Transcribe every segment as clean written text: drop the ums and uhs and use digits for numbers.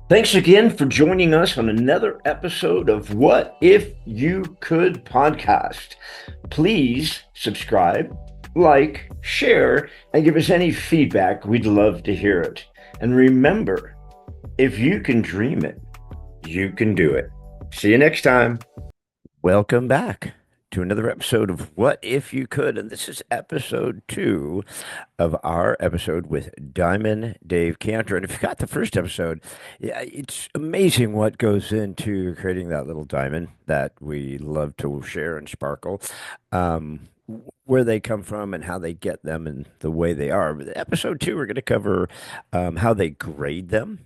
Thanks again for joining us on another episode of What If You Could podcast. Please subscribe, like, share, and give us any feedback. We'd love to hear it. And remember, if you can dream it, you can do it. See you next time. Welcome back to another episode of What If You Could. And this is episode 2 of our episode with Diamond Dave Kantor. And if you got the first episode, yeah, it's amazing what goes into creating that little diamond that we love to share and sparkle. Where they come from and how they get them and the way they are. But episode 2, we're going to cover how they grade them,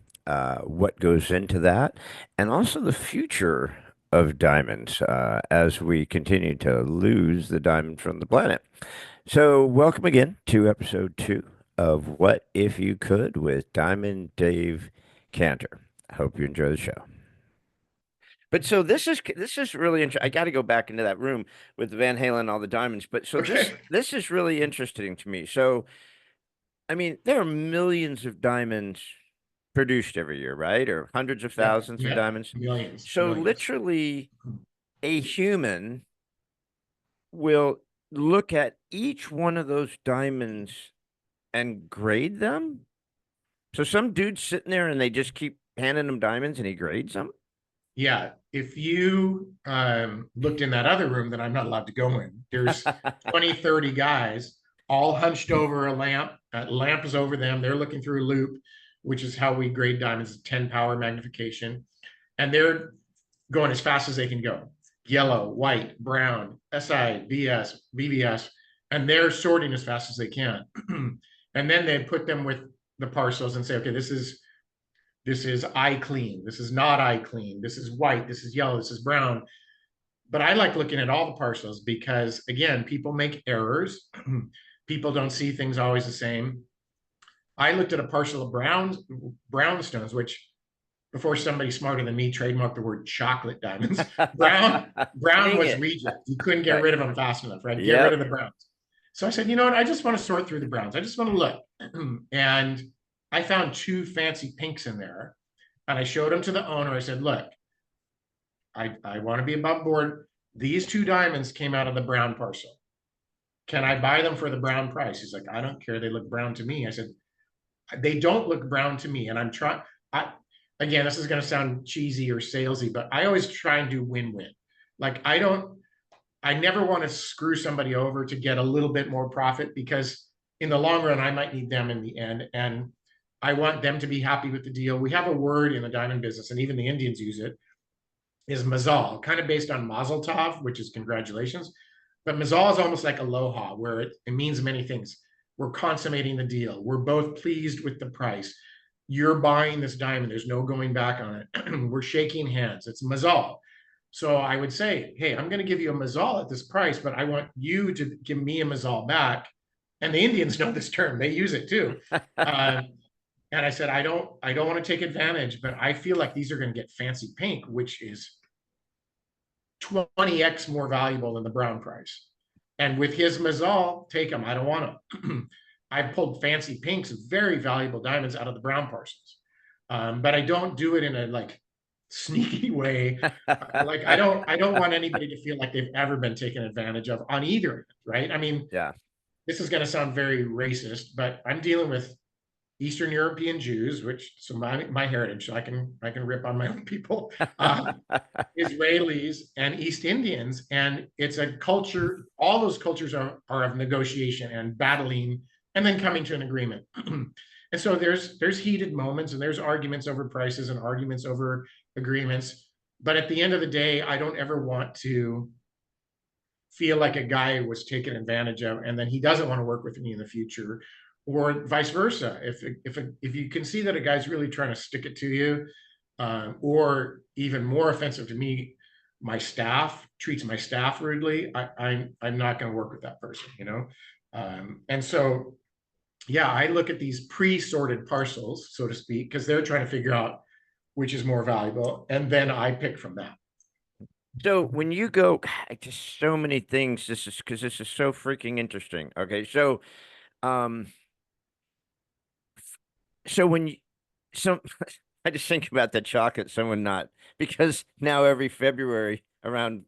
what goes into that, and also the future of diamonds as we continue to lose the diamond from the planet. So, welcome again to episode 2 of What If You Could with Diamond Dave Kantor. I hope you enjoy the show. But so this is really interesting. I got to go back into that room with Van Halen and all the diamonds. But so this Okay. this is really interesting to me. So I mean, there are millions of diamonds produced every year, right? Or hundreds of Yeah, thousands of yeah, diamonds. millions, So millions. literally, a human will look at each one of those diamonds and grade them. So some dude's sitting there and they just keep handing him diamonds and he grades them. Yeah, if you looked in that other room that I'm not allowed to go in, there's 20, 30 guys all hunched over a lamp. Lamp is over them. They're looking through a loop, which is how we grade diamonds, 10 power magnification. And they're going as fast as they can go. Yellow, white, brown, SI, BS, BBS, and they're sorting as fast as they can. And then they put them with the parcels and say, okay, this is eye clean, this is not eye clean, this is white, this is yellow, this is brown. But I like looking at all the parcels because, again, people make errors. People don't see things always the same. I looked at a parcel of brownstones, which before somebody smarter than me trademarked the word chocolate diamonds. Brown Dang was it. reject. You couldn't get Right. rid of them fast enough, right? Get rid Yep. of the browns. So I said, you know what? I just want to sort through the browns. I just want to look. And I found two fancy pinks in there. And I showed them to the owner. I said, look, I want to be above board. These two diamonds came out of the brown parcel. Can I buy them for the brown price? He's like, I don't care. They look brown to me. I said, they don't look brown to me. And I'm trying, again, this is going to sound cheesy or salesy, but I always try and do win-win. Like, I never want to screw somebody over to get a little bit more profit, because in the long run, I might need them in the end. And I want them to be happy with the deal. We have a word in the diamond business, and even the Indians use it, is Mozol, kind of based on Mazel Tov, which is congratulations. But Mozol is almost like aloha, where it means many things. We're consummating the deal. We're both pleased with the price. You're buying this diamond. There's no going back on it. We're shaking hands. It's Mozol. So I would say, hey, I'm going to give you a Mozol at this price, but I want you to give me a Mozol back. And the Indians know this term; they use it too. Uh, and I said, I don't want to take advantage, but I feel like these are going to get fancy pink, which is 20x more valuable than the brown price. And with his Mazal, take them. I don't want them. I've pulled fancy pinks, very valuable diamonds out of the brown parcels. But I don't do it in a like sneaky way. Like, I don't want anybody to feel like they've ever been taken advantage of on either end, right? I mean, Yeah. this is going to sound very racist, but I'm dealing with Eastern European Jews, which, so my heritage, so I can rip on my own people. Israelis and East Indians, and it's a culture. All those cultures are of negotiation and battling, and then coming to an agreement. And so there's heated moments, and there's arguments over prices and arguments over agreements. But at the end of the day, I don't ever want to feel like a guy was taken advantage of, and then he doesn't want to work with me in the future, or vice versa. If you can see that a guy's really trying to stick it to you, or even more offensive to me, my staff treats my staff rudely, I'm not going to work with that person, you know. And so, yeah, I look at these pre-sorted parcels, so to speak, because they're trying to figure out which is more valuable, and then I pick from that. So when you go, just so many things. This is because this is so freaking interesting. Okay, um, so when you, so I just think about the chocolate someone not because now every February around,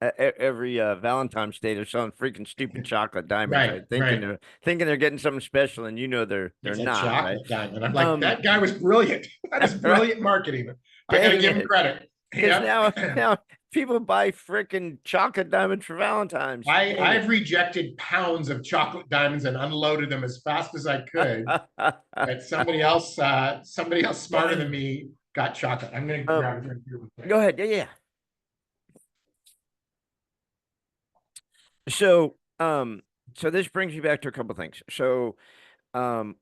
every Valentine's Day they're selling freaking stupid chocolate diamonds, Right, right? right. Thinking they're getting something special and they're It's a not, right? chocolate diamond. I'm like, Um that guy was brilliant. That is right. brilliant marketing. I got to Dang give him it. credit. Because Yep. now people buy freaking chocolate diamonds for Valentine's. Dang I've it. rejected pounds of chocolate diamonds and unloaded them as fast as I could. But somebody else smarter than Dang. me got chocolate. I'm gonna Um, grab a drink real quick. Go ahead. Yeah, yeah. So, so this brings me back to a couple things. So, I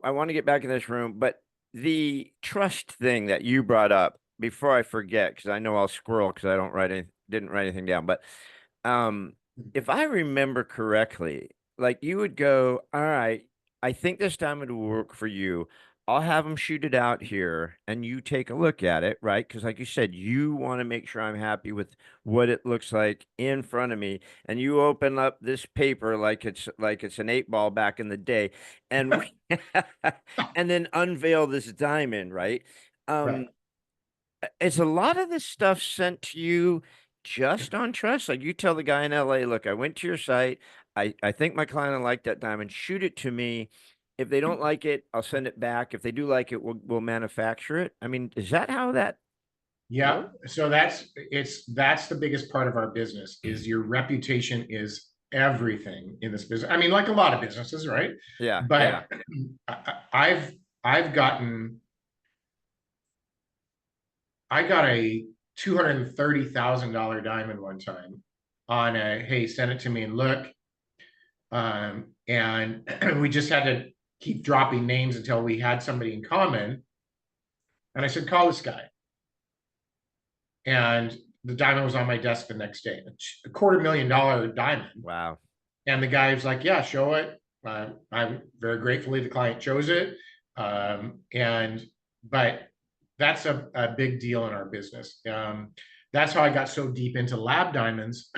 want to get back in this room, but the trust thing that you brought up before I forget, because I know I'll squirrel because I don't didn't write anything down. But um, if I remember correctly, like you would go, all right, I think this diamond will work for you. I'll have them shoot it out here and you take a look at it, right? Because, like you said, you want to make sure I'm happy with what it looks like in front of me. And you open up this paper like it's an 8 ball back in the day, and and then unveil this diamond, right? Right. Um, is a lot of this stuff sent to you just on trust? Like you tell the guy in LA, look, I went to your site. I think my client will like that diamond. Shoot it to me. If they don't like it, I'll send it back. If they do like it, we'll manufacture it. I mean, is that how that Yeah. works? So that's the biggest part of our business is your reputation is everything in this business. I mean, like a lot of businesses, right? Yeah, yeah. But I've gotten I got a $230,000 diamond one time on a, hey, send it to me and look. And we just had to keep dropping names until we had somebody in common. And I said, call this guy. And the diamond was on my desk the next day, $250,000 diamond. Wow. And the guy was like, yeah, show it. I'm very gratefully the client chose it. But that's a big deal in our business. That's how I got so deep into lab diamonds.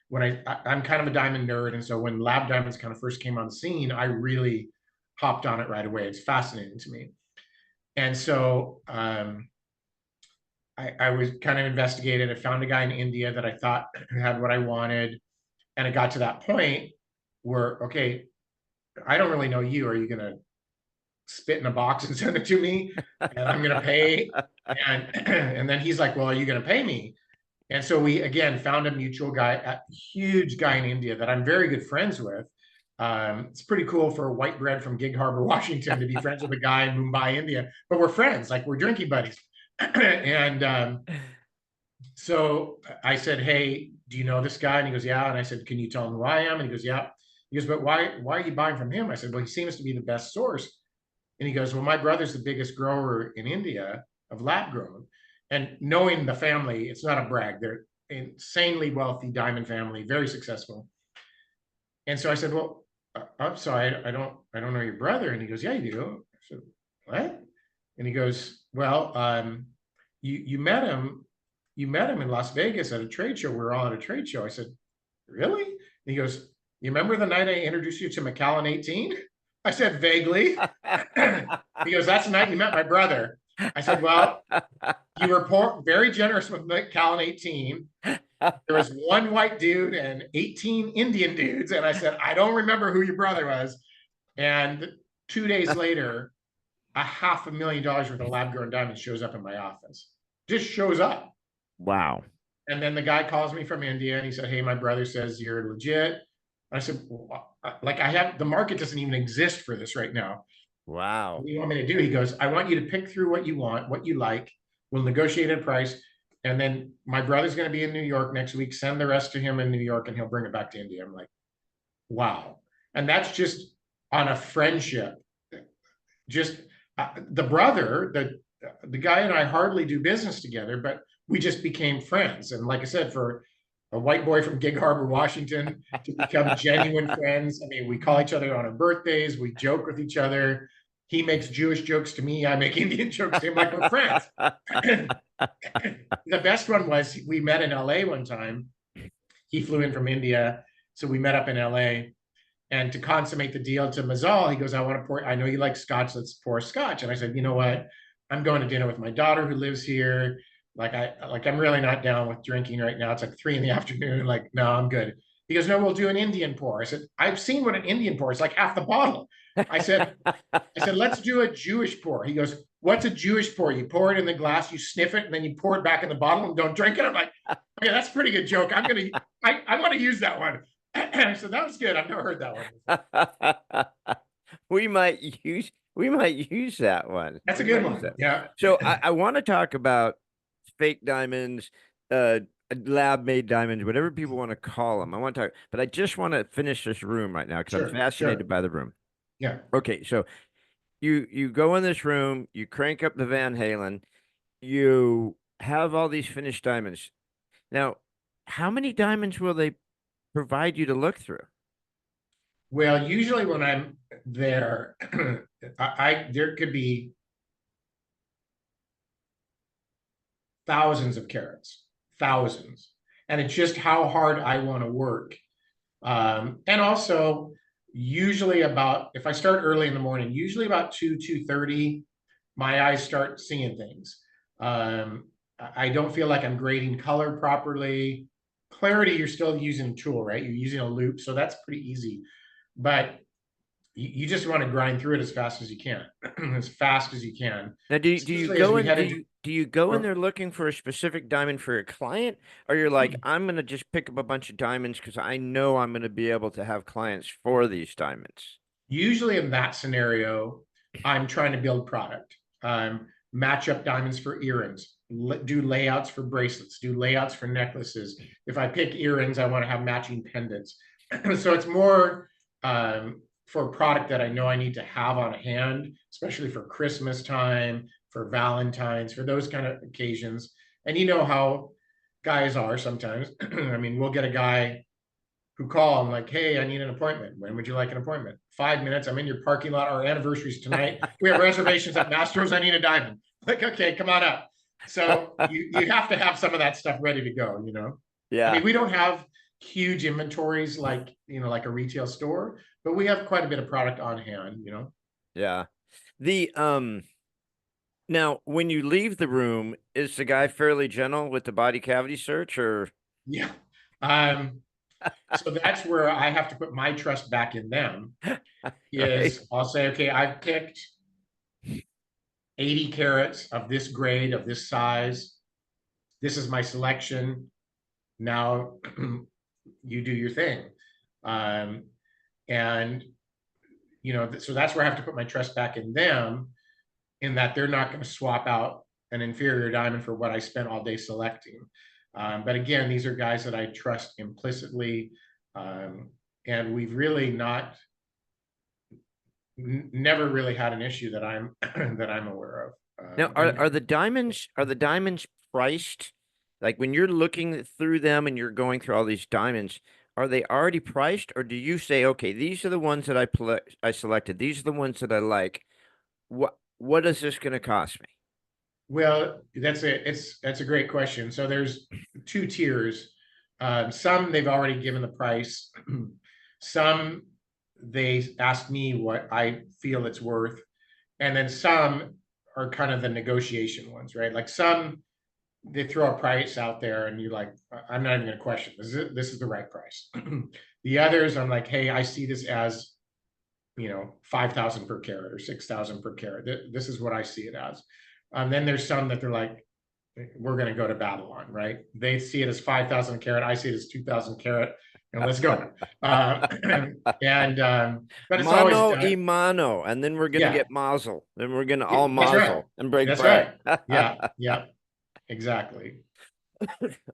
When I'm kind of a diamond nerd, and so when lab diamonds kind of first came on the scene, I really hopped on it right away. It's fascinating to me. And so I was kind of investigated. I found a guy in India that I thought had what I wanted, and it got to that point where, okay, I don't really know you. Are you going to spit in a box and send it to me and I'm going to pay? And then he's like, well, are you going to pay me? And so we again found a mutual guy, a huge guy in India that I'm very good friends with. It's pretty cool for a white bread from Gig Harbor, Washington, to be friends with a guy in Mumbai, India. But we're friends, like we're drinking buddies. And so I said, hey, do you know this guy? And he goes, yeah. And I said, can you tell him who I am? And he goes, yeah. He goes, but why are you buying from him? I said, well, he seems to be the best source. And he goes, well, my brother's the biggest grower in India of lab grown. And knowing the family, it's not a brag. They're insanely wealthy diamond family, very successful. And so I said, well, I'm sorry, I don't know your brother. And he goes, yeah, you do. I said, what? And he goes, well, you met him, in Las Vegas at a trade show. We were all at a trade show. I said, really? And he goes, you remember the night I introduced you to Macallan 18? I said, vaguely. He goes, that's the night you met my brother. I said, well, you were very generous with Macallan 18. There was one white dude and 18 Indian dudes. And I said, I don't remember who your brother was. And 2 days later, $500,000 worth of lab grown diamonds shows up in my office. Just shows up. Wow. And then the guy calls me from India and he said, hey, my brother says you're legit. I said, well, like the market doesn't even exist for this right now. Wow. What do you want me to do? He goes, I want you to pick through what you want, what you like. We'll negotiate a price. And then my brother's going to be in New York next week. Send the rest to him in New York and he'll bring it back to India. I'm like, wow. And that's just on a friendship. Just the brother, the guy and I hardly do business together, but we just became friends. And like I said, for a white boy from Gig Harbor, Washington, to become genuine friends. I mean, we call each other on our birthdays. We joke with each other. He makes Jewish jokes to me. I make Indian jokes to him, like we're friends. The best one was we met in LA one time. He flew in from India. So we met up in LA. And to consummate the deal to Mozol, he goes, I want to pour, I know you like scotch, let's pour scotch. And I said, you know what? I'm going to dinner with my daughter who lives here. I'm really not down with drinking right now. It's like 3 in the afternoon. Like, no, I'm good. He goes, no, we'll do an Indian pour. I said, I've seen what an Indian pour is, like half the bottle. I said, let's do a Jewish pour. He goes, what's a Jewish pour? You pour it in the glass, you sniff it, and then you pour it back in the bottle and don't drink it. I'm like, okay, that's a pretty good joke. I want to use that one. So that was good. I've never heard that one. We might use that one. That's a We good might use one. that. Yeah. So I want to talk about fake diamonds, lab-made diamonds, whatever people want to call them. I want to talk, but I just want to finish this room right now because I'm Sure. fascinated Sure. by the room. Yeah. Okay, so you go in this room, you crank up the Van Halen, you have all these finished diamonds. Now, how many diamonds will they provide you to look through? Well, usually when I'm there, there could be thousands of carats, thousands, and it's just how hard I want to work. And also, usually about if I start early in the morning, usually about 2:30, my eyes start seeing things. I don't feel like I'm grading color properly. Clarity, you're still using a tool, right? You're using a loop, so that's pretty easy. But you just want to grind through it as fast as you can, as fast as you can. Now, do you Especially as go we in head do into you do you go in there looking for a specific diamond for a client, or you're like, I'm gonna just pick up a bunch of diamonds because I know I'm gonna be able to have clients for these diamonds? usually in that scenario, I'm trying to build product. Match up diamonds for earrings, do layouts for bracelets, do layouts for necklaces. If I pick earrings, I want to have matching pendants. So it's more for a product that I know I need to have on hand, especially for Christmas time, for Valentine's, for those kind of occasions. And you know how guys are sometimes. I mean, we'll get a guy who call. I'm like, hey, I need an appointment. When would you like an appointment? 5 minutes. I'm in your parking lot. Our anniversary's tonight. We have reservations at Mastro's. I need a diamond. Like, okay, come on up. So you have to have some of that stuff ready to go, you know? I mean, Yeah, we don't have huge inventories like, like a retail store, but we have quite a bit of product on hand, you know? yeah. The Now when you leave the room, is the guy fairly gentle with the body cavity search, or Yeah. Um, so that's where I have to put my trust back in them. right? Is I'll say, okay, I've picked 80 carats of this grade, of this size. This is my selection. Now you do your thing. Um, and, so that's where I have to put my trust back in them, in that they're not going to swap out an inferior diamond for what I spent all day selecting. But again, these are guys that I trust implicitly. And we've really never really had an issue that I'm that I'm aware of. Now, are the diamonds priced? Like when you're looking through them and you're going through all these diamonds, are they already priced, or do you say, okay, these are the ones that I selected, these are the ones that I like. What is this going to cost me? Well, that's a great question. So there's two tiers. Some they've already given the price. Some they ask me what I feel it's worth, and then some are kind of the negotiation ones, right? Like some they throw a price out there, and you're like, I'm not even going to question this is the right price. The others, I'm like, hey, I see this as 5,000 per carat or 6,000 per carat. This is what I see it as. Then there's some that they're like, we're going to go to Babylon, right? They see it as 5,000 carat. I see it as 2,000 carat, and let's go. But it's always Mano y mano, and then we're gonna yeah, get Mozol. Then we're gonna all that's right. Mozol and break That's bread. right. Yeah, yeah, exactly.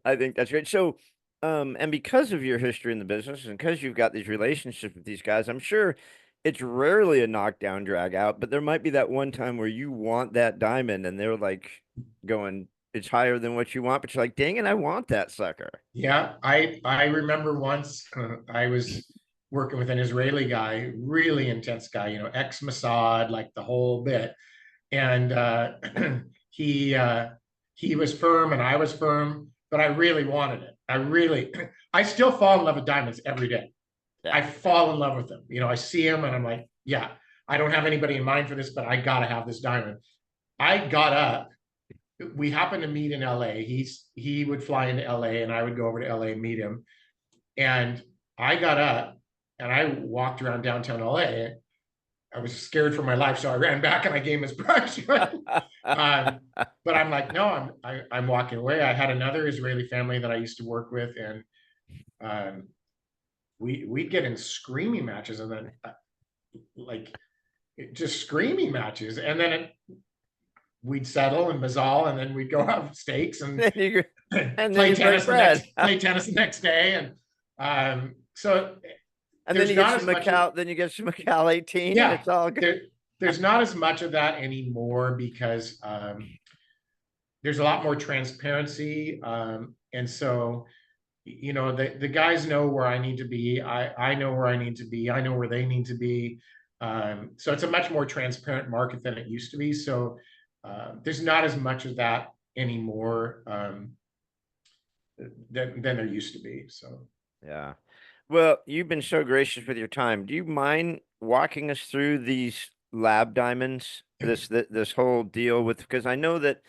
I think that's great. So, and because of your history in the business and because you've got these relationships with these guys, I'm sure it's rarely a knockdown drag out, but there might be that one time where you want that diamond and they're like going, it's higher than what you want, but you're like, dang it, I want that sucker. Yeah, I remember once I was working with an Israeli guy, really intense guy, ex Mossad, like the whole bit, and he he was firm and I was firm, but I really wanted it. I still fall in love with diamonds every day. I Yeah. fall in love with them. I see them and I'm like, yeah, I don't have anybody in mind for this, but I gotta have this diamond. I got up. We happened to meet in LA. He would fly into LA and I would go over to LA and meet him. And I got up and I walked around downtown LA. I was scared for my life, so I ran back and I gave him his brush. um, but I'm like, no, I'm walking away. I had another Israeli family that I used to work with, and um, we'd get in screaming matches, and then like just screaming matches, and then we'd settle in Mozol, and then we'd go have steaks and and then play you break tennis bread. play tennis the next day, and so And then there's you get not as some much. Macau, then you get some Macau 18 and Yeah, it's all good. there's not as much of that anymore because there's a lot more transparency, and so the guys know where I need to be. I know where I need to be. I know where they need to be. So it's a much more transparent market than it used to be. So there's not as much of that anymore than there used to be. So Yeah. Well, you've been so gracious with your time. Do you mind walking us through these lab diamonds? This whole deal with, because I know that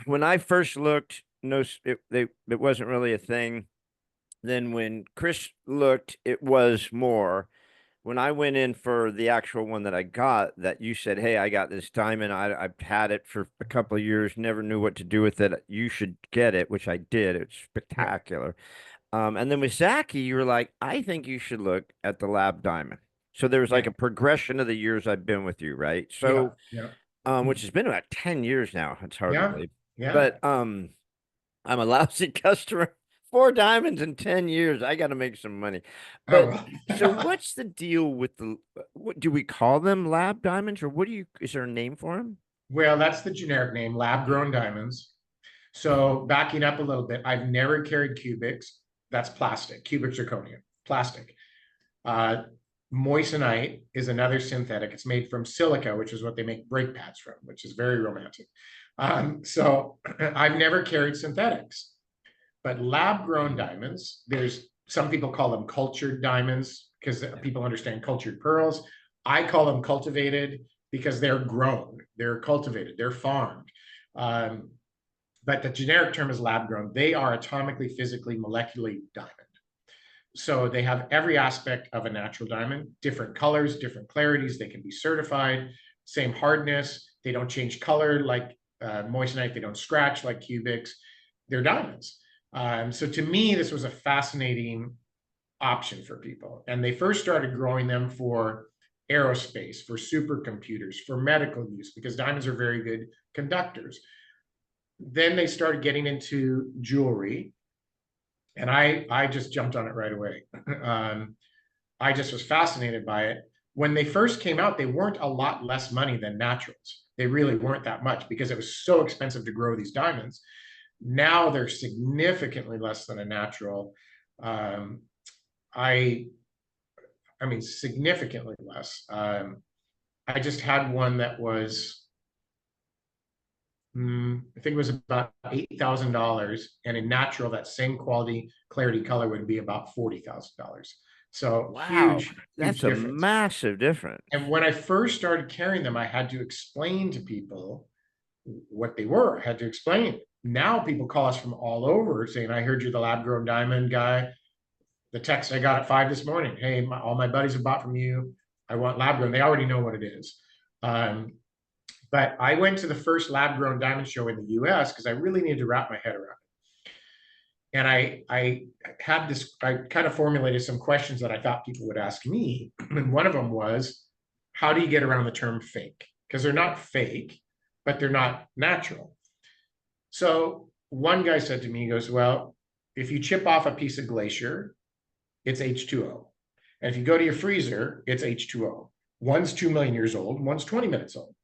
when I first looked, no, it wasn't really a thing. Then when Chris looked, it was more. When I went in for the actual one that I got, that you said, "Hey, I got this diamond. I've had it for a couple of years, never knew what to do with it. You should get it," which I did. It's yeah, spectacular. And then with Zaki, you were like, "I think you should look at the lab diamond." So there was like yeah, a progression of the years I've been with you, right? yeah, So, yeah, which has been about 10 years now. It's hard to yeah, believe, yeah. but I'm a lousy customer. 4 diamonds in 10 years. I got to make some money. But Oh, so what's the deal with what do we call them? Lab diamonds, or what do you, is there a name for them? well, that's the generic name, lab grown diamonds. So backing up a little bit, I've never carried cubics. That's plastic, cubic zirconium, plastic. Uh, Moissanite is another synthetic. It's made from silica, which is what they make brake pads from, which is very romantic. So I've never carried synthetics, but lab grown diamonds, there's some people call them cultured diamonds because people understand cultured pearls. I call them cultivated because they're grown, they're cultivated, they're farmed. Um, but the generic term is lab grown. They are atomically, physically, molecularly diamond. So they have every aspect of a natural diamond, different colors, different clarities. They can be certified, same hardness. They don't change color like moissanite. They don't scratch like cubics. They're diamonds. So to me, this was a fascinating option for people. And they first started growing them for aerospace, for supercomputers, for medical use, because diamonds are very good conductors. Then they started getting into jewelry, and I just jumped on it right away. I just was fascinated by it. When they first came out, they weren't a lot less money than naturals. They really weren't that much because it was so expensive to grow these diamonds. Now they're significantly less than a natural. Um, I I mean significantly less. I just had one that was I think it was about $8,000, and in natural, that same quality, clarity, color would be about $40,000. So Wow, huge, huge that's a difference. massive difference. And when I first started carrying them, I had to explain to people what they were. I had to explain. Now people call us from all over saying, "I heard you're the lab grown diamond guy." The text I got at 5 this morning, "Hey, all my buddies have bought from you. I want lab grown." They already know what it is. Um, but I went to the first lab grown diamond show in the US because I really needed to wrap my head around it. And I had this, I kind of formulated some questions that I thought people would ask me. And one of them was, how do you get around the term fake? Because they're not fake, but they're not natural. So one guy said to me, he goes, "Well, if you chip off a piece of glacier, it's H2O. And if you go to your freezer, it's H2O. One's 2 million years old, one's 20 minutes old."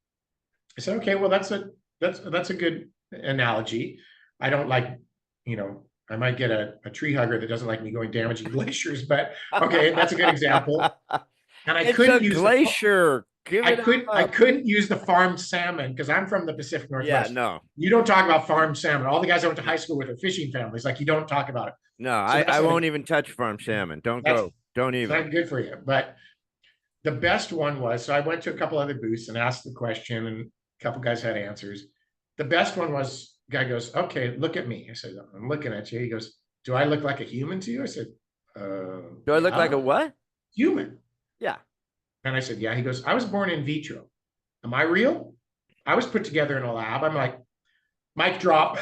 I said, "Okay, well, that's a good analogy. I don't like, I might get a tree hugger that doesn't like me going damaging glaciers, but okay, that's a good example." And It's a glacier. Give it I up. couldn't use the farmed salmon because I'm from the Pacific Yeah, Northwest. no, You don't talk about farmed salmon. All the guys I went to high school with are fishing families. Like, you don't talk about it. no, So I won't even touch farm salmon. Don't that's go. Don't even. not good for you. But the best one was, so I went to a couple other booths and asked the question, and A couple guys had answers. The best one was, guy goes, okay, look at me. I said, I'm looking at you. He goes, do I look like a human to you? I said, Do I look like a yeah, what? human. Yeah. And I said, yeah. He goes, I was born in vitro. Am I real? I was put together in a lab. I'm like, mic drop.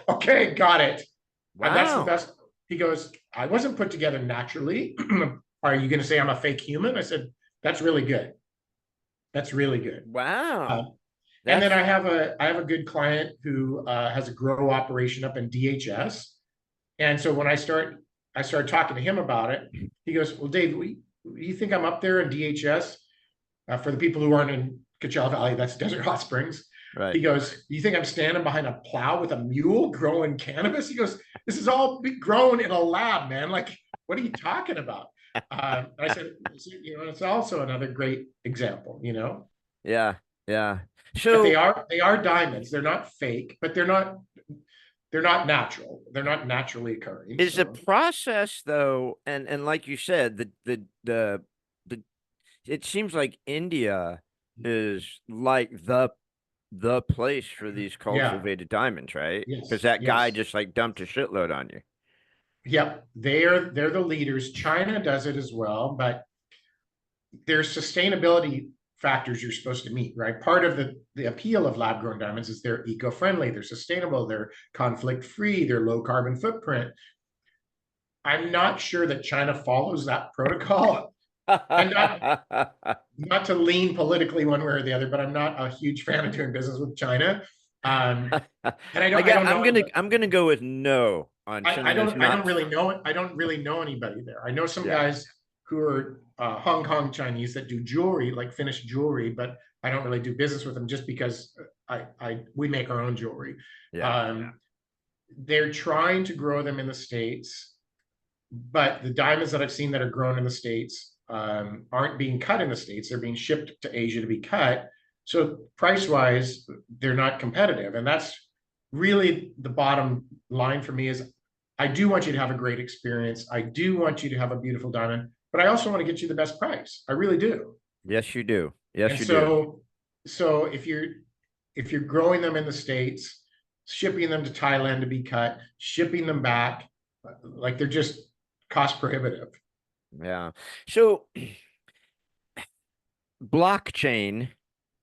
Okay, got it. That's the Wow. best. He goes, I wasn't put together naturally. Are you going to say I'm a fake human? I said, that's really good. That's really good. Uh, Wow. and then That's I have a good client who has a grow operation up in DHS. And so when I started talking to him about it. He goes, well, Dave, you think I'm up there in DHS? For the people who aren't in Coachella Valley, that's Desert Hot Springs. right. He goes, you think I'm standing behind a plow with a mule growing cannabis? He goes, this is all grown in a lab, man. Like, what are you talking about? I said, you know, it's also another great example, you know. Yeah. Yeah. But So they are diamonds. They're not fake, but they're not natural. They're not naturally occurring. is the So process though, and like you said, the it seems like India is like the place for these yeah, cultivated diamonds, right? Because yes, that guy yes. just like dumped a shitload on you. Yep, they're the leaders. China does it as well, but there's sustainability factors you're supposed to meet, right? Part of the appeal of lab grown diamonds is they're eco-friendly, they're sustainable, they're conflict free, they're low carbon footprint. I'm not sure that China follows that protocol. And not to lean politically one way or the other, but I'm not a huge fan of doing business with China. And I don't know anybody. I'm gonna go with no on someone that's I don't not. really know. I don't really know anybody there. I know some Yeah. guys who are Hong Kong Chinese that do jewelry, like finished jewelry, but I don't really do business with them just because we make our own jewelry. Yeah. Um, they're trying to grow them in the States, but the diamonds that I've seen that are grown in the States aren't being cut in the States. They're being shipped to Asia to be cut. So price wise, they're not competitive. And that's really the bottom line for me is I do want you to have a great experience. I do want you to have a beautiful diamond, but I also want to get you the best price. I really do. Yes, you do. Yes, And you do. so if you're growing them in the States, shipping them to Thailand to be cut, shipping them back, like they're just cost prohibitive. Yeah. So blockchain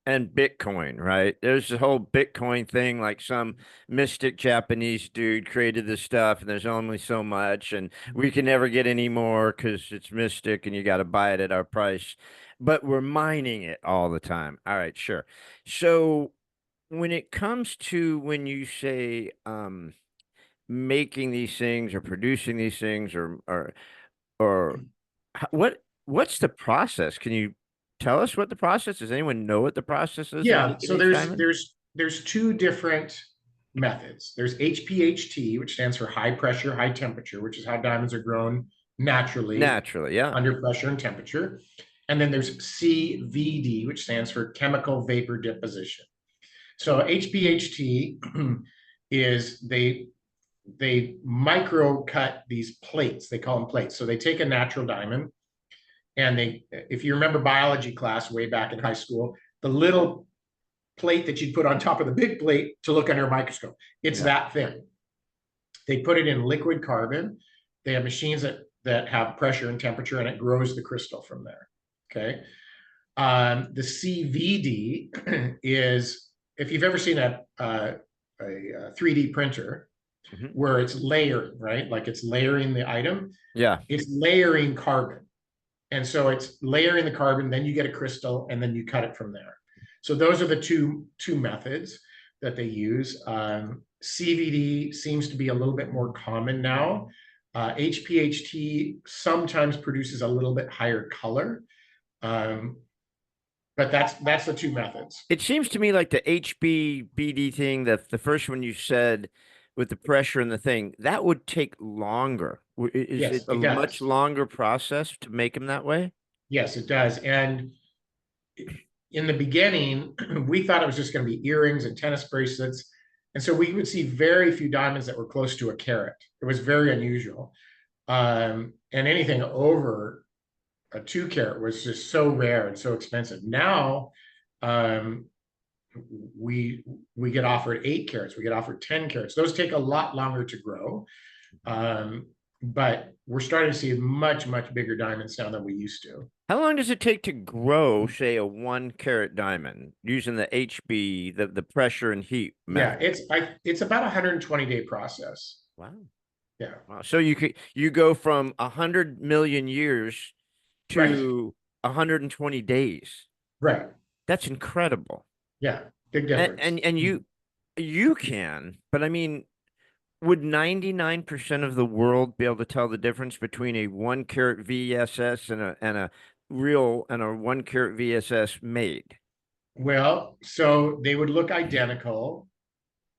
and Bitcoin, right? There's the whole Bitcoin thing, like some mystic Japanese dude created this stuff, and there's only so much, and we can never get any more because it's mystic and you got to buy it at our price. But we're mining it all the time. All right, sure. So when it comes to when you say making these things or producing these things or what's the process? Can you tell us what the process is? Does anyone know what the process is of Yeah, making so these diamonds? there's two different methods. There's HPHT, which stands for high pressure, high temperature, which is how diamonds are grown naturally Naturally, yeah. under pressure and temperature. And then there's CVD, which stands for chemical vapor deposition. So HPHT is they micro cut these plates. They call them plates. So they take a natural diamond and they, if you remember biology class way back in high school, the little plate that you'd put on top of the big plate to look under a microscope, it's Yeah. that thin. They put it in liquid carbon. They have machines that have pressure and temperature, and it grows the crystal from there. Okay. The CVD is, if you've ever seen a 3D printer Mhm. where it's layering, right? Like it's layering the item, Yeah. it's layering carbon. And so it's layering the carbon, then you get a crystal, and then you cut it from there. So those are the two methods that they use. CVD seems to be a little bit more common now. HPHT sometimes produces a little bit higher color, but that's the two methods. It seems to me like the HBBD thing, that the first one you said with the pressure and the thing, that would take longer. Is it Yes, a it much does. longer process to make them that way? Yes, it does. And in the beginning, we thought it was just going to be earrings and tennis bracelets. And so we would see very few diamonds that were close to a carat. It was very unusual. And anything over a 2 carat was just so rare and so expensive. Now, we get offered 8 carats, we get offered 10 carats. Those take a lot longer to grow. But we're starting to see much bigger diamonds now than we used to. How long does it take to grow, say, a 1 carat diamond using the HB, the pressure and heat method? Yeah, it's about 120-day process. Wow. Yeah. Wow. So you go from 100 million years to 120 days. Right. That's incredible. Yeah, big difference. And you can, but I mean, would 99% of the world be able to tell the difference between a 1 carat VSS and a 1 carat VSS made? Well, so they would look identical,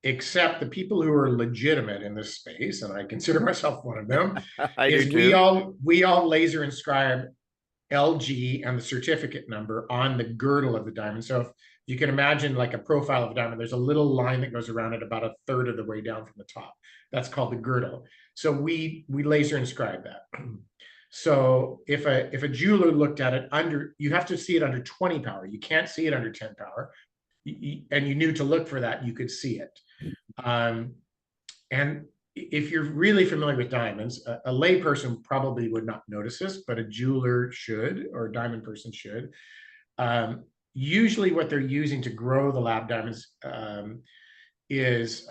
except the people who are legitimate in this space, and I consider myself one of them, I is do too. we all laser inscribe LG and the certificate number on the girdle of the diamond. So if you can imagine like a profile of a diamond, there's a little line that goes around it about 1/3 of the way down from the top. That's called the girdle. So we laser inscribe that. So if a jeweler looked at it under, you have to see it under 20 power. You can't see it under 10 power. And you knew to look for that, you could see it. And if you're really familiar with diamonds, a lay person probably would not notice this, but a jeweler should, or a diamond person should. Usually what they're using to grow the lab diamonds is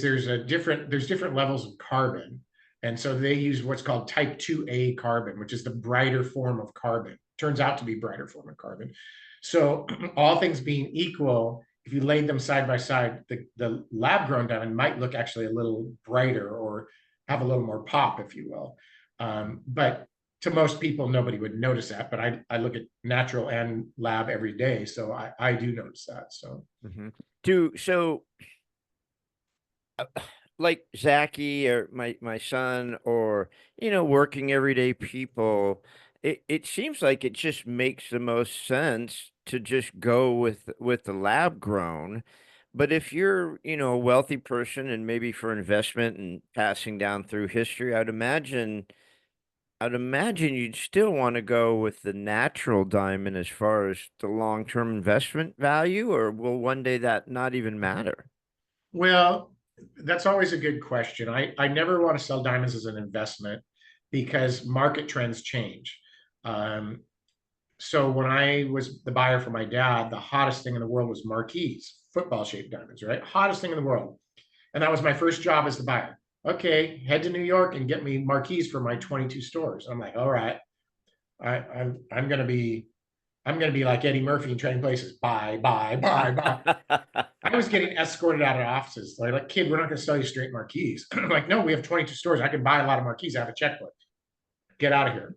there's different levels of carbon. And so they use what's called type 2A carbon, which is the brighter form of carbon. Turns out to be brighter form of carbon. So all things being equal, if you laid them side by side, the lab grown diamond might look actually a little brighter or have a little more pop, if you will. But to most people, nobody would notice that. But I look at natural and lab every day, so I do notice that. So, like Zachy or my son, or working everyday people, it seems like it just makes the most sense to just go with the lab grown. But if you're a wealthy person and maybe for investment and passing down through history, I'd imagine you'd still want to go with the natural diamond as far as the long-term investment value, or will one day that not even matter? well, that's always a good question. I never want to sell diamonds as an investment because market trends change. So when I was the buyer for my dad, the hottest thing in the world was marquise, football shaped diamonds, right? Hottest thing in the world. And that was my first job as the buyer. Okay, head to New York and get me marquise for my 22 stores. I'm like, all right, I'm gonna be like Eddie Murphy in Trading Places. Buy. I was getting escorted out of offices. Like, kid, we're not gonna sell you straight marquise. I'm like, no, we have 22 stores. I can buy a lot of marquise. I have a checkbook. Get out of here.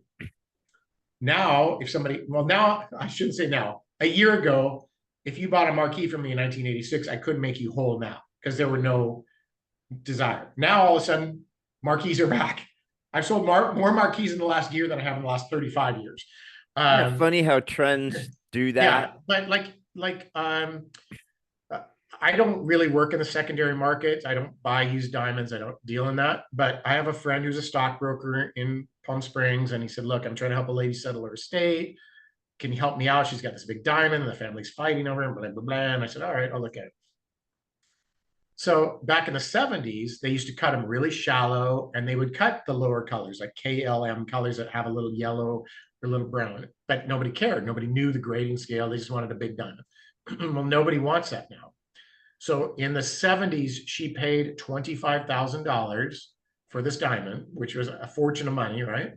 Now, now I shouldn't say now. A year ago, if you bought a marquee from me in 1986, I couldn't make you whole now because there were no desire. Now, all of a sudden, marquees are back. I've sold more marquees in the last year than I have in the last 35 years. Funny how trends do that. Yeah, but I don't really work in the secondary markets. I don't buy used diamonds. I don't deal in that. But I have a friend who's a stockbroker in Palm Springs, and he said, "Look, I'm trying to help a lady settle her estate. Can you help me out? She's got this big diamond, and the family's fighting over it, blah, blah, blah." And I said, "All right, I'll look at it." So back in the 70s, they used to cut them really shallow, and they would cut the lower colors, like KLM colors that have a little yellow or a little brown. But nobody cared. Nobody knew the grading scale. They just wanted a big diamond. Well, nobody wants that now. So in the 70s, she paid $25,000 for this diamond, which was a fortune of money, right?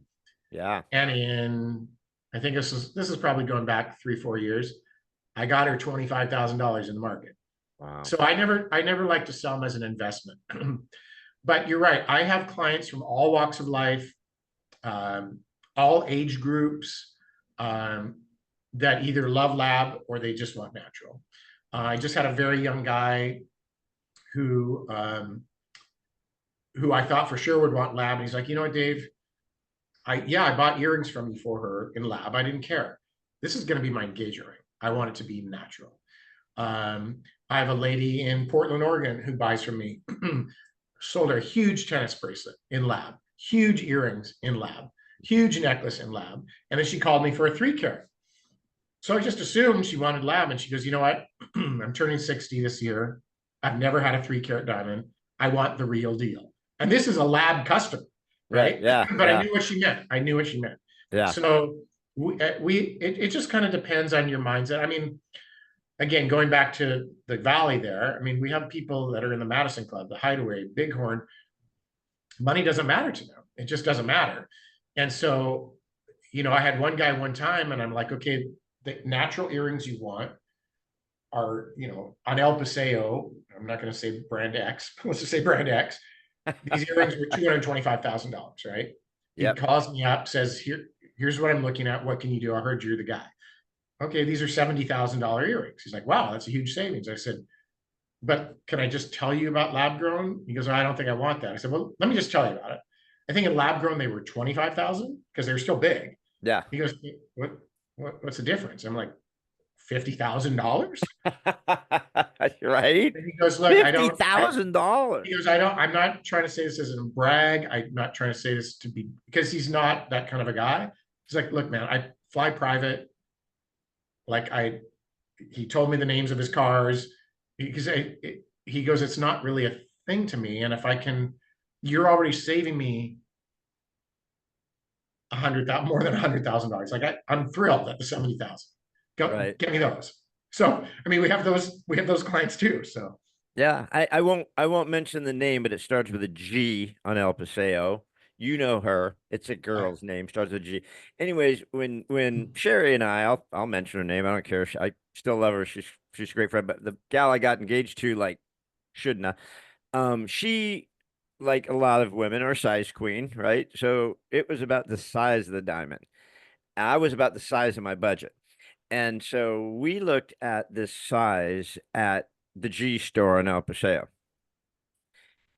Yeah. And I think this is probably going back 3-4 years. I got her $25,000 in the market. Wow. So I never like to sell them as an investment. But you're right. I have clients from all walks of life, all age groups, that either love lab or they just want natural. I just had a very young guy who I thought for sure would want lab. And he's like, "You know what, Dave? I bought earrings from you for her in lab. I didn't care. This is going to be my engagement ring. I want it to be natural." I have a lady in Portland, Oregon, who buys from me. Sold her a huge tennis bracelet in lab, huge earrings in lab, huge necklace in lab. And then she called me for a 3 carat. So I just assumed she wanted lab, and she goes, you know what? I'm turning 60 this year. I've never had a 3 carat diamond. I want the real deal. And this is a lab customer, Right. right? Yeah. But I Yeah. knew what she meant. I knew what she meant. Yeah. So it just kind of depends on your mindset. I mean, again, going back to the valley there, I mean, we have people that are in the Madison Club, the Hideaway, Bighorn. Money doesn't matter to them. It just doesn't matter. And so, I had one guy one time, and I'm like, okay, the natural earrings you want are, on El Paseo. I'm not going to say brand X, but let's just say brand X. These earrings were $225,000, right? He Yep. calls me up, says, here's what I'm looking at. What can you do? I heard you're the guy. Okay, these are $70,000 earrings. He's like, wow, that's a huge savings. I said, but can I just tell you about lab grown? He goes, I don't think I want that. I said, well, let me just tell you about it. I think in lab grown they were 25,000 because they were still big. Yeah. He goes, what's the difference? I'm like, $50,000. Right. And he goes, look, I don't. $50,000. He goes, I'm not trying to say this as a brag. I'm not trying to say this to be, because he's not that kind of a guy. He's like, look, man, I fly private. Like he told me the names of his cars because he goes, it's not really a thing to me. And if I can, you're already saving me more than $100,000. Like I'm thrilled at the 70,000. Go Right. get me those. So I mean, we have those clients too. So Yeah. I won't mention the name, but it starts with a G on El Paseo. You know her. It's a girl's name, starts with a G. Anyways, when Sherry and I'll mention her name. I don't care. I still love her. She's a great friend. But the gal I got engaged to, like, shouldn't I? She, like a lot of women, are size queen, right? So it was about the size of the diamond. I was about the size of my budget. And so we looked at this size at the G store in El Paseo.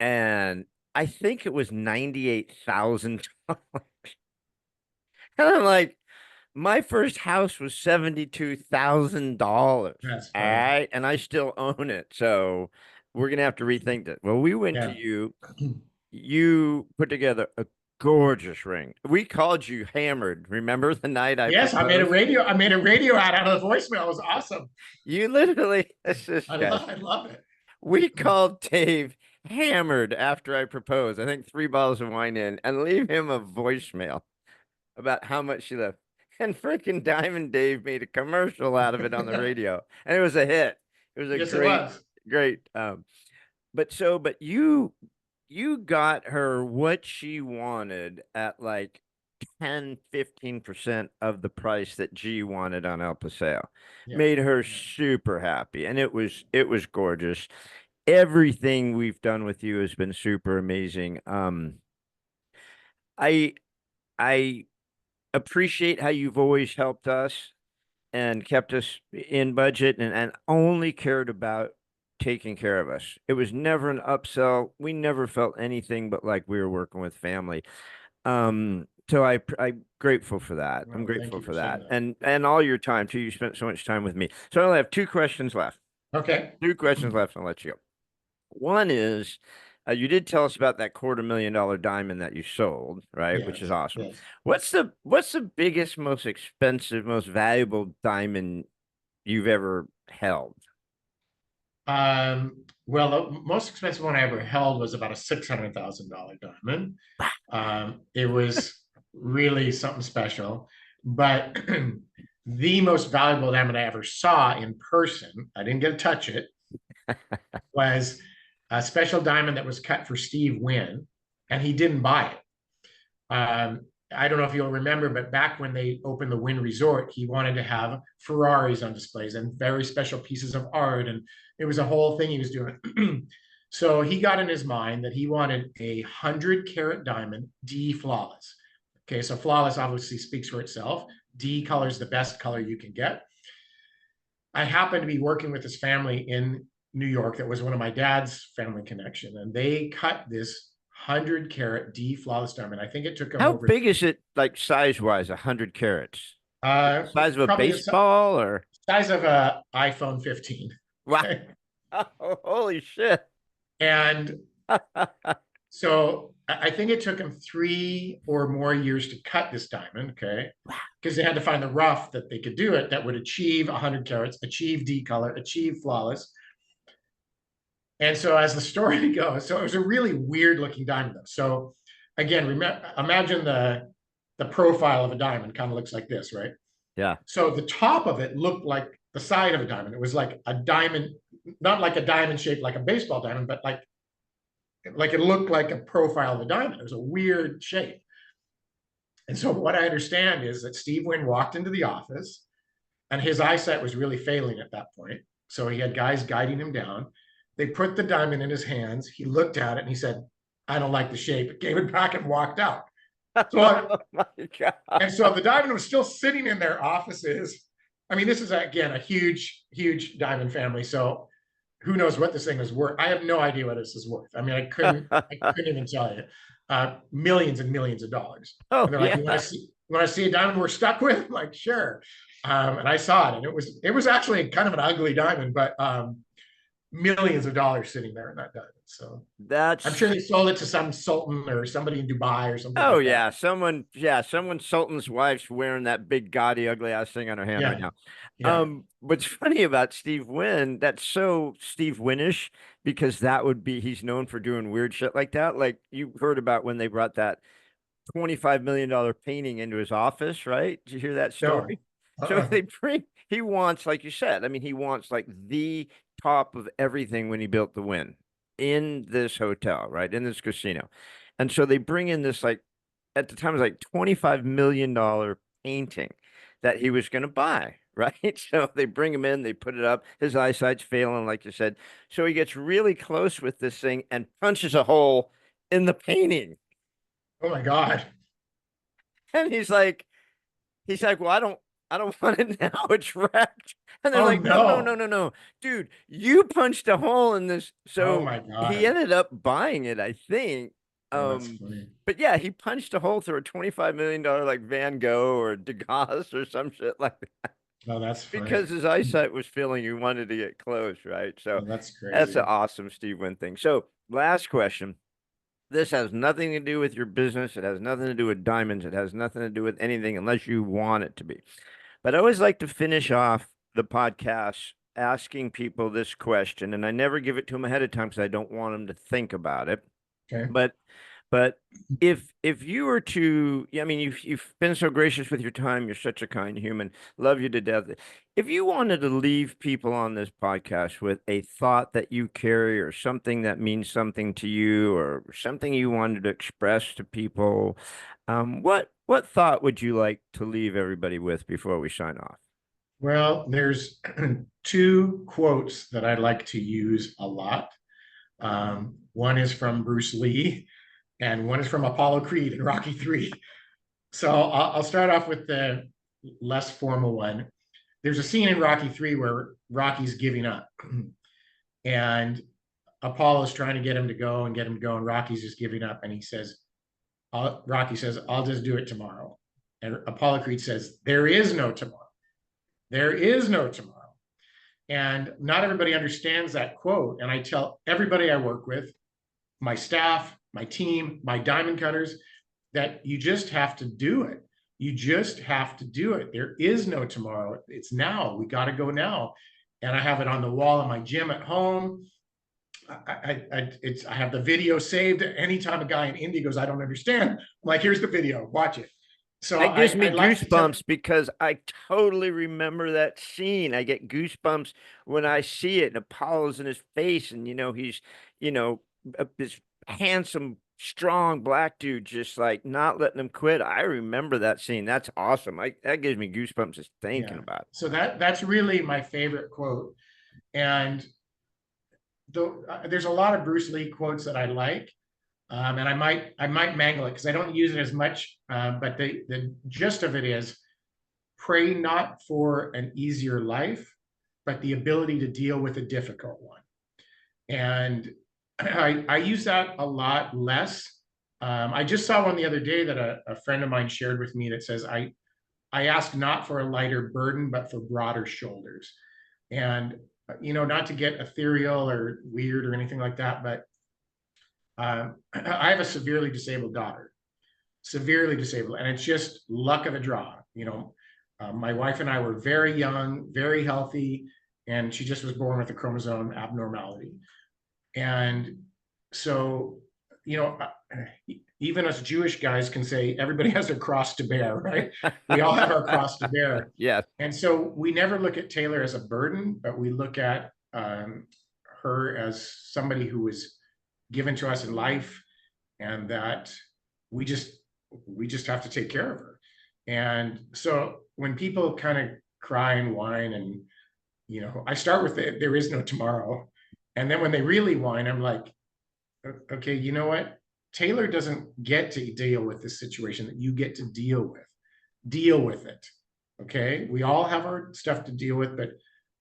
And I think it was $98,000. And I'm like, my first house was $72,000. that's All funny. right. And I still own it. So we're gonna have to rethink that. Well, we went to Yeah. you. You put together a gorgeous ring. We called you hammered. Remember the night I Yes, I made a proposed? radio. I made a radio ad out of the voicemail. It was awesome. You literally, this guy. I love it. We called Dave hammered after I proposed. I think 3 bottles of wine in, and leave him a voicemail about how much she loved. And freaking Diamond Dave made a commercial out of it on the radio, and it was a hit. It was a Yes, it great, was. great. But you got her what she wanted at like 10-15% of the price that G wanted on El Paseo. Yeah. Made her super happy, and it was gorgeous. Everything we've done with you has been super amazing. I I appreciate how you've always helped us and kept us in budget, and only cared about taking care of us. It was never an upsell. We never felt anything but like we were working with family. So I'm grateful for that. I'm Well, thank grateful you for for saying that. that. And all your time too. You spent so much time with me. So I only have 2 questions left. Okay. 2 questions left, and I'll let you go. One is, you did tell us about that $250,000 diamond that you sold, right? Which is Yes. awesome. Yes. What's the biggest, most expensive, most valuable diamond you've ever held? Well, the most expensive one I ever held was about a $600,000 diamond. It was really something special, but the most valuable diamond I ever saw in person, I didn't get to touch it, was a special diamond that was cut for Steve Wynn, and he didn't buy it. I don't know if you'll remember, but back when they opened the Wynn Resort, he wanted to have Ferraris on displays and very special pieces of art, and it was a whole thing he was doing. So he got in his mind that he wanted 100 carat diamond, D flawless. Okay, so flawless obviously speaks for itself. D color is the best color you can get. I happened to be working with his family in New York. That was one of my dad's family connection, and they cut this 100 carat D flawless diamond. I think it took them How over. big is it, like size wise, 100 carats? Size of a Probably baseball, or? size of a iPhone 15. Wow. Oh, holy shit. And So I think it took him 3 or more years to cut this diamond, okay? Because they had to find the rough that they could do it that would achieve 100 carats, achieve D color, achieve flawless. And so as the story goes, so it was a really weird looking diamond though. So again, imagine the profile of a diamond kind of looks like this, right? Yeah. So the top of it looked like the side of a diamond. It was like a diamond, not like a diamond shaped like a baseball diamond, but like it looked like a profile of a diamond. It was a weird shape. And so what I understand is that Steve Wynn walked into the office and his eyesight was really failing at that point. So he had guys guiding him down. They put the diamond in his hands. He looked at it and he said, I don't like the shape. Gave it back and walked out. So Oh my God. and so the diamond was still sitting in their offices. I mean, this is again a huge, huge diamond family. So who knows what this thing is worth? I have no idea what this is worth. I mean, I couldn't even tell you. Millions and millions of dollars. Oh And they're like, yeah. you want to see a diamond we're stuck with? I'm like, sure. And I saw it, and it was actually kind of an ugly diamond, but millions of dollars sitting there in that diamond. So I'm sure That's they sold it to some sultan or somebody in Dubai or something oh like that. someone Sultan's wife's wearing that big gaudy ugly ass thing on her hand right Yeah, now. yeah. What's funny about Steve Wynn, that's so Steve Winnish because that would be he's known for doing weird shit like that. Like you heard about when they brought that $25 million painting into his office, right? Did you hear that No. story? So Uh-uh. they bring he wants, like you said, I mean, he wants like the top of everything when he built the Wynn in this hotel, right? In this casino. And so they bring in this like at the time it was like $25 million painting that he was going to buy, right? So they bring him in, they put it up. His eyesight's failing, like you said. So he gets really close with this thing and punches a hole in the painting. Oh my God. And he's like, well, I don't want it now. It's wrecked. And they're Oh like, no, no, no, no. no, no, dude, you punched a hole in this. Oh So my he God. ended up buying it, I think. Oh, that's Um, funny. but yeah, he punched a hole through a $25 million like Van Gogh or Degas or some shit like that Oh, that's because funny. his eyesight was failing. He wanted to get close, right? So Oh, that's that's an crazy. awesome Steve Wynn thing. So last question. This has nothing to do with your business. It has nothing to do with diamonds. It has nothing to do with anything unless you want it to be. But I always like to finish off the podcast asking people this question, and I never give it to them ahead of time because I don't want them to think about it. Okay. But but if you were to, yeah, I mean, you've been so gracious with your time. You're such a kind human. Love you to death. If you wanted to leave people on this podcast with a thought that you carry or something that means something to you or something you wanted to express to people, what thought would you like to leave everybody with before we sign off? Well, there's two quotes that I like to use a lot. One is from Bruce Lee, and one is from Apollo Creed in Rocky 3. So I'll start off with the less formal one. There's a scene in Rocky 3 where Rocky's giving up, and Apollo's trying to get him to go and get him to go, and Rocky's just giving up. And he says, Rocky says, I'll just do it tomorrow. And Apollo Creed says, there is no tomorrow. There is no tomorrow. And not everybody understands that quote. And I tell everybody I work with, my staff, my team, my diamond cutters, that you just have to do it. You just have to do it. There is no tomorrow. It's now. We got to go now. And I have it on the wall in my gym at home. I have the video saved. Anytime a guy in India goes, I don't understand. I'm like, here's the video. Watch it. So That gives me I like to tell. goosebumps because I totally remember that scene. I get goosebumps when I see it, and Apollo's in his face, and he's, this handsome, strong black dude, just like not letting him quit. I remember that scene. That's awesome. That gives me goosebumps just thinking Yeah. about it. So that's really my favorite quote. And there's a lot of Bruce Lee quotes that I like. And I might mangle it because I don't use it as much. But the gist of it is pray not for an easier life, but the ability to deal with a difficult one. And I use that a lot less. I just saw one the other day that a friend of mine shared with me that says, I ask not for a lighter burden, but for broader shoulders. And, not to get ethereal or weird or anything like that, but I have a severely disabled daughter, severely disabled, and it's just luck of the draw. My wife and I were very young, very healthy, and she just was born with a chromosome abnormality. And so, even us Jewish guys can say everybody has their cross to bear, right? We all have our cross to bear. Yeah. And so we never look at Taylor as a burden, but we look at her as somebody who was given to us in life, and that we just have to take care of her. And so when people kind of cry and whine, and I start with there is no tomorrow, and then when they really whine, I'm like, okay, you know what? Taylor doesn't get to deal with this situation that you get to deal with. Deal with it. Okay. We all have our stuff to deal with, but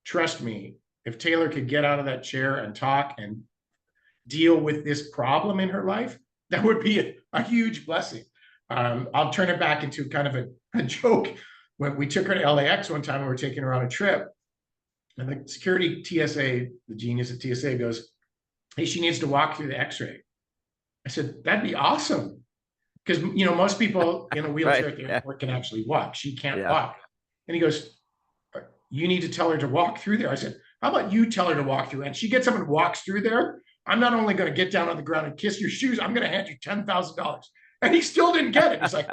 trust me, if Taylor could get out of that chair and talk and deal with this problem in her life, that would be a huge blessing. I'll turn it back into kind of a joke. When we took her to LAX one time, we were taking her on a trip, and the security TSA, the genius at TSA, goes, "Hey, she needs to walk through the X-ray." I said, "That'd be awesome." Because, most people in a wheelchair at the airport can actually walk. She can't walk. And he goes, "You need to tell her to walk through there." I said, "How about you tell her to walk through?" And she gets up and walks through there. I'm not only going to get down on the ground and kiss your shoes, I'm going to hand you $10,000. And he still didn't get it. He's like,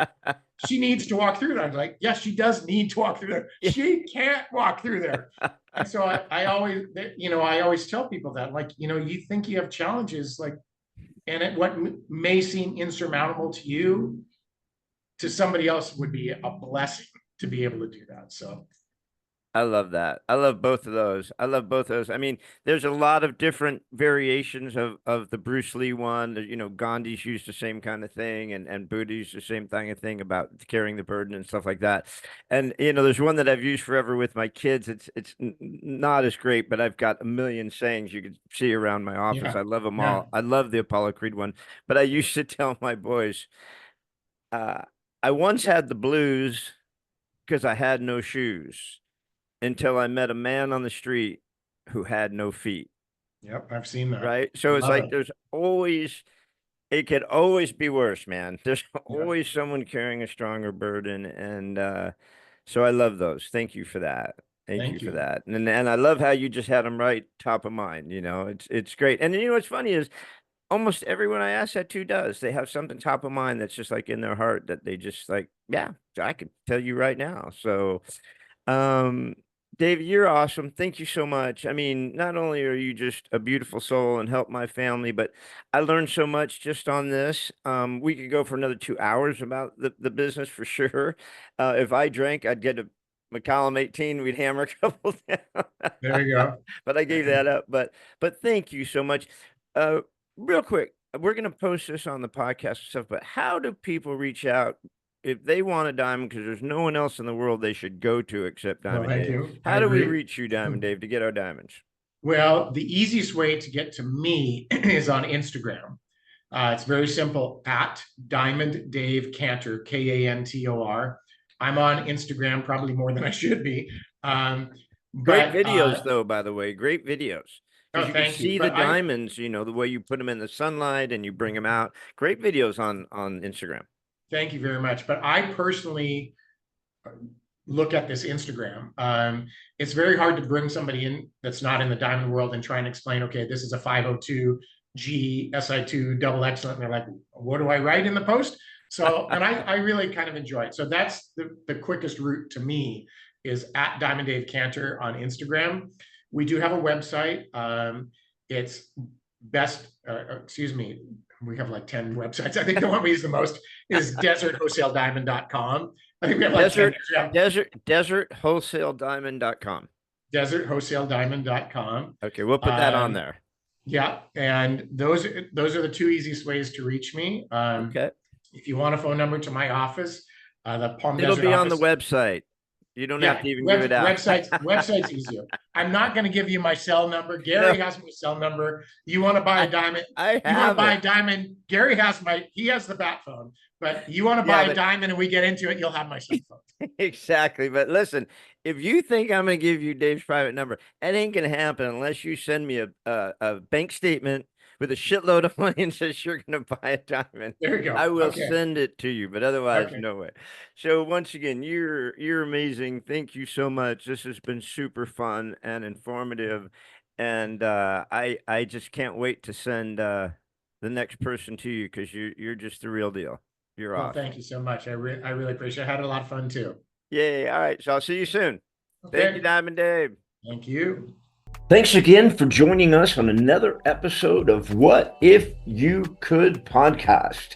"She needs to walk through there." I was like, "Yes, she does need to walk through there. She can't walk through there." And so I always tell people that, like, you think you have challenges, like, and what may seem insurmountable to you, to somebody else would be a blessing to be able to do that. So I love that. I love both of those. I love both of those. I mean, there's a lot of different variations of the Bruce Lee one. Gandhi's used the same kind of thing, and Buddha used the same kind of thing about carrying the burden and stuff like that. And there's one that I've used forever with my kids. It's not as great, but I've got a million sayings you could see around my office. yeah, I love them yeah. all. I love the Apollo Creed one, but I used to tell my boys, I once had the blues because I had no shoes, until I met a man on the street who had no feet. Yep, I've seen that. Right. So it's like it could always be worse, man. There's always someone carrying a stronger burden. And so I love those. Thank you for that. Thank you for that. And I love how you just had them right top of mind. It's great. And what's funny is almost everyone I ask that to does. They have something top of mind that's just like in their heart that they just like, yeah, I could tell you right now. So Dave, you're awesome. Thank you so much. I mean, not only are you just a beautiful soul and help my family, but I learned so much just on this. We could go for another 2 hours about the business for sure. If I drank, I'd get a McCollum 18. We'd hammer a couple down. There you go. But I gave that up. But thank you so much. Real quick, we're going to post this on the podcast and stuff, but how do people reach out if they want a diamond, because there's no one else in the world they should go to except Diamond Thank Dave? you. How do we reach you, Diamond Dave, to get our diamonds? Well, the easiest way to get to me is on Instagram. It's very simple, at Diamond Dave Kantor, Kantor. I'm on Instagram probably more than I should be. Great videos, though, by the way. Great videos. Oh, you can see the diamonds, the way you put them in the sunlight and you bring them out. Great videos on Instagram. Thank you very much. But I personally look at this Instagram. It's very hard to bring somebody in that's not in the diamond world and try and explain, okay, this is a 502G SI2 double excellent. And they're like, what do I write in the post? So, and I really kind of enjoy it. So that's the quickest route to me, is at Diamond Dave Kantor on Instagram. We do have a website. It's we have like 10 websites. I think the one we use the most is desertwholesalediamond.com. I think we have like desertwholesalediamond.com. Desertwholesalediamond.com. Okay, we'll put that on there. Yeah, and those are the two easiest ways to reach me. Okay. If you want a phone number to my office, the Palm It'll Desert be office, on the website. You don't have to even give it out. Website's easier. I'm not going to give you my cell number. Gary has my cell number. You want to buy a diamond? You want to buy a diamond? Gary has he has the bat phone. But you want to buy a diamond and we get into it, you'll have my cell phone. Exactly. But listen, if you think I'm going to give you Dave's private number, that ain't going to happen unless you send me a bank statement with a shitload of money and says you're going to buy a diamond. There you go. I will Okay. send it to you, but otherwise, Okay. no way. So once again, you're amazing. Thank you so much. This has been super fun and informative. And I just can't wait to send the next person to you because you're just the real deal. You're Well, awesome. thank you so much. I really appreciate it. I had a lot of fun too. Yay. All right. So I'll see you soon. Okay. Thank you, Diamond Dave. Thank you. Thanks again for joining us on another episode of What If You Could podcast.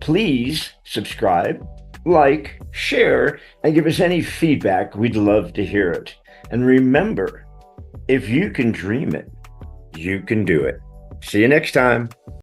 Please subscribe, like, share, and give us any feedback. We'd love to hear it. And remember, if you can dream it, you can do it. See you next time.